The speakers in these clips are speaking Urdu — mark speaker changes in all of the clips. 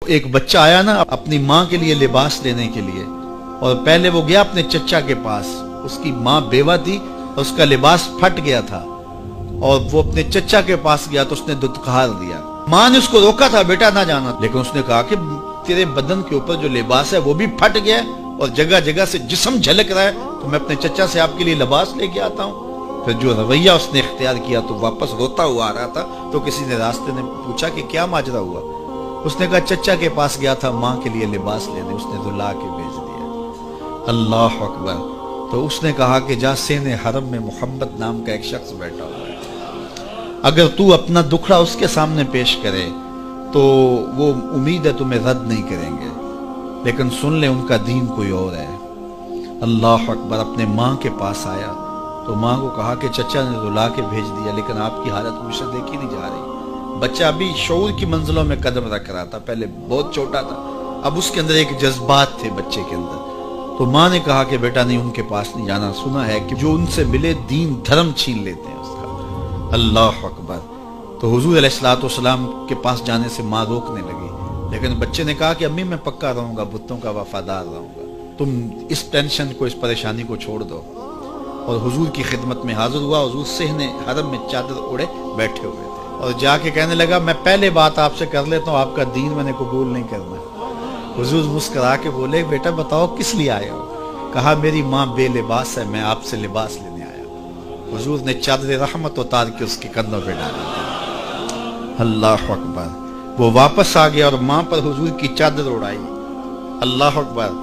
Speaker 1: ایک بچہ آیا نا اپنی ماں کے لیے لباس لینے کے لیے، اور پہلے وہ گیا اپنے چچا کے پاس، اس کی ماں بیوہ تھی اور اس کا لباس پھٹ گیا تھا، اور وہ اپنے چچا کے پاس گیا تو اس نے دتکار دیا۔ ماں نے اس کو روکا تھا بیٹا نہ جانا، لیکن اس نے کہا کہ تیرے بدن کے اوپر جو لباس ہے وہ بھی پھٹ گیا ہے اور جگہ جگہ سے جسم جھلک رہا ہے، تو میں اپنے چچا سے آپ کے لیے لباس لے کے آتا ہوں۔ پھر جو رویہ اس نے اختیار کیا تو واپس روتا ہوا آ رہا تھا، تو کسی نے راستے نے پوچھا کہ کیا ماجرا ہوا؟ اس نے کہا چچا کے پاس گیا تھا ماں کے لیے لباس لینے، اس نے تو لا کے بھیج دیا۔ اللہ اکبر۔ تو اس نے کہا کہ جا سین حرم میں محمد نام کا ایک شخص بیٹھا ہوا ہے، اگر تو اپنا دکھڑا اس کے سامنے پیش کرے تو وہ امید ہے تمہیں رد نہیں کریں گے، لیکن سن لے ان کا دین کوئی اور ہے۔ اللہ اکبر۔ اپنے ماں کے پاس آیا تو ماں کو کہا کہ چچا نے تو لا کے بھیج دیا، لیکن آپ کی حالت مجھ سے دیکھی نہیں جا رہی۔ بچہ ابھی شعور کی منزلوں میں قدم رکھ رہا تھا، پہلے بہت چھوٹا تھا، اب اس کے اندر ایک جذبات تھے بچے کے اندر۔ تو ماں نے کہا کہ بیٹا نہیں، ان کے پاس نہیں جانا، سنا ہے کہ جو ان سے ملے دین دھرم چھین لیتے ہیں اس کا۔ اللہ اکبر۔ تو حضور علیہ الصلوۃ والسلام کے پاس جانے سے ماں روکنے لگی، لیکن بچے نے کہا کہ امی میں پکا رہوں گا، بتوں کا وفادار رہوں گا، تم اس ٹینشن کو، اس پریشانی کو چھوڑ دو۔ اور حضور کی خدمت میں حاضر ہوا۔ حضور صحن حرم میں چادر اوڑے بیٹھے ہوئے تھے، اور جا کے کہنے لگا میں پہلے بات آپ سے کر لیتا ہوں، آپ کا دین میں نے قبول نہیں کرنا۔ حضور مسکرا کے بولے بیٹا بتاؤ کس لیے آئے ہو؟ کہا میری ماں بے لباس ہے، میں آپ سے لباس لینے آیا ہوں۔ حضور نے چادر رحمت اتار کے اس کے کندھوں پہ ڈالی۔ اللہ اکبر۔ وہ واپس آ گیا اور ماں پر حضور کی چادر اڑائی۔ اللہ اکبر۔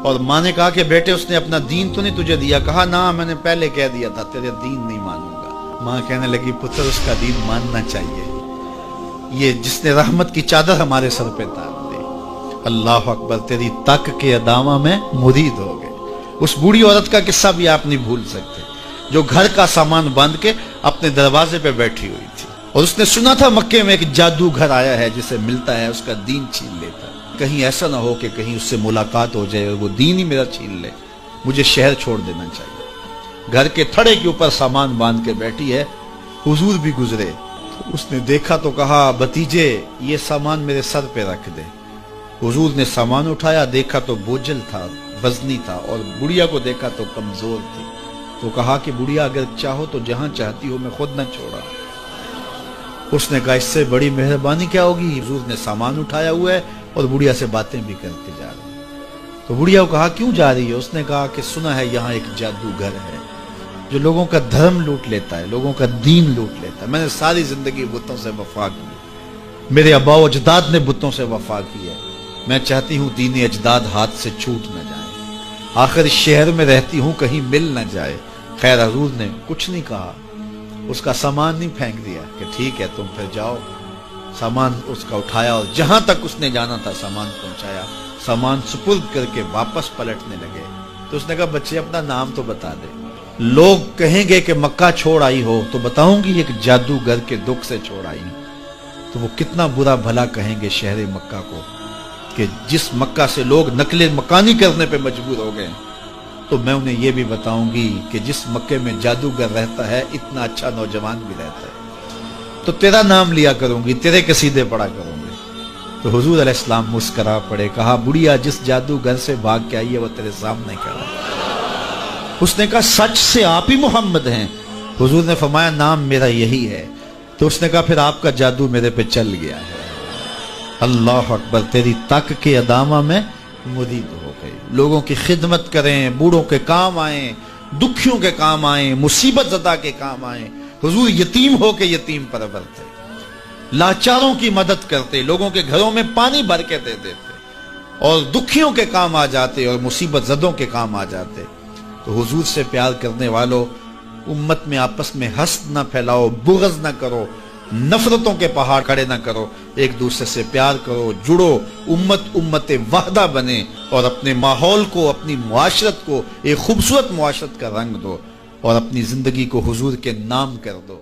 Speaker 1: اور ماں نے کہا کہ بیٹے اس نے اپنا دین تو نہیں تجھے دیا؟ کہا نہ، میں نے پہلے کہہ دیا تھا تیرے دین نہیں مانوں گا۔ ماں کہنے لگی پتر اس کا دین ماننا چاہیے، یہ جس نے رحمت کی چادر ہمارے سر پہ تار دی۔ اللہ اکبر۔ تیری تک کے ادامہ میں مرید ہو گئے۔ اس بوڑھی عورت کا قصہ بھی آپ نہیں بھول سکتے، جو گھر کا سامان باندھ کے اپنے دروازے پہ بیٹھی ہوئی تھی، اور اس نے سنا تھا مکے میں ایک جادوگر آیا ہے جسے ملتا ہے اس کا دین چھین لیتا ہے، کہیں ایسا نہ ہو کہ کہیں اس سے ملاقات ہو جائے اور وہ دین ہی میرا چھین لے، مجھے شہر چھوڑ دینا چاہیے۔ گھر کے تھڑے کے اوپر سامان باندھ کے بیٹھی ہے۔ حضور بھی گزرے، اس نے دیکھا تو کہا بھتیجے یہ سامان میرے سر پہ رکھ دے۔ حضور نے سامان اٹھایا، دیکھا تو بوجھل تھا، وزنی تھا، اور بڑھیا کو دیکھا تو کمزور تھی۔ تو کہا کہ بڑھیا اگر چاہو تو جہاں چاہتی ہو، میں خود نہ چھوڑا۔ اس نے کہا اس سے بڑی مہربانی کیا ہوگی؟ حضور نے سامان اٹھایا ہوا ہے اور بڑھیا سے باتیں بھی کرتے جا رہے ہیں۔ تو بڑھیا کو کہا کیوں جا رہی ہے؟ اس نے کہا کہ سنا ہے یہاں ایک جادوگر ہے جو لوگوں کا دھرم لوٹ لیتا ہے، لوگوں کا دین لوٹ لیتا ہے۔ میں نے ساری زندگی بتوں سے وفا کی، میرے آباء و اجداد نے بتوں سے وفا کی ہے، میں چاہتی ہوں دین اجداد ہاتھ سے چھوٹ نہ جائے، آخر اس شہر میں رہتی ہوں کہیں مل نہ جائے۔ خیر حضور نے کچھ نہیں کہا، اس کا سامان نہیں پھینک دیا کہ ٹھیک ہے تم پھر جاؤ۔ سامان اس کا اٹھایا اور جہاں تک اس نے جانا تھا سامان پہنچایا، سامان سپرد کر کے واپس پلٹنے لگے۔ تو اس نے کہا بچے اپنا نام تو بتا دے، لوگ کہیں گے کہ مکہ چھوڑ آئی ہو تو بتاؤں گی ایک جادوگر کے دکھ سے چھوڑ آئی ہوں۔ تو وہ کتنا برا بھلا کہیں گے شہر مکہ کو کہ جس مکہ سے لوگ نقل مکانی کرنے پہ مجبور ہو گئے، تو میں انہیں یہ بھی بتاؤں گی کہ جس مکے میں جادوگر رہتا ہے اتنا اچھا نوجوان بھی رہتا ہے، تو تیرا نام لیا کروں گی، تیرے قصیدے پڑھا کروں گی۔ تو حضور علیہ السلام مسکرا پڑے، کہا بڑھیا جس جادوگر سے بھاگ کے آئی ہے وہ تیرے سامنے کھڑا ہے۔ اس نے کہا سچ سے آپ ہی محمد ہیں؟ حضور نے فرمایا نام میرا یہی ہے۔ تو اس نے کہا پھر آپ کا جادو میرے پہ چل گیا ہے۔ اللہ اکبر۔ تیری تک کے ادامہ میں مرید ہو گئی، لوگوں کی خدمت کریں، بوڑھوں کے کام آئیں، دکھیوں کے کام آئیں، مصیبت زدہ کے کام آئیں۔ حضور یتیم ہو کے یتیم پرور تھے، لاچاروں کی مدد کرتے، لوگوں کے گھروں میں پانی بھر کے دے دیتے، اور دکھیوں کے کام آ جاتے اور مصیبت زدوں کے کام آ جاتے۔ تو حضور سے پیار کرنے والوں، امت میں آپس میں حسد نہ پھیلاؤ، بغض نہ کرو، نفرتوں کے پہاڑ کھڑے نہ کرو، ایک دوسرے سے پیار کرو، جڑو، امت وحدہ بنے، اور اپنے ماحول کو، اپنی معاشرت کو ایک خوبصورت معاشرت کا رنگ دو، اور اپنی زندگی کو حضور کے نام کر دو۔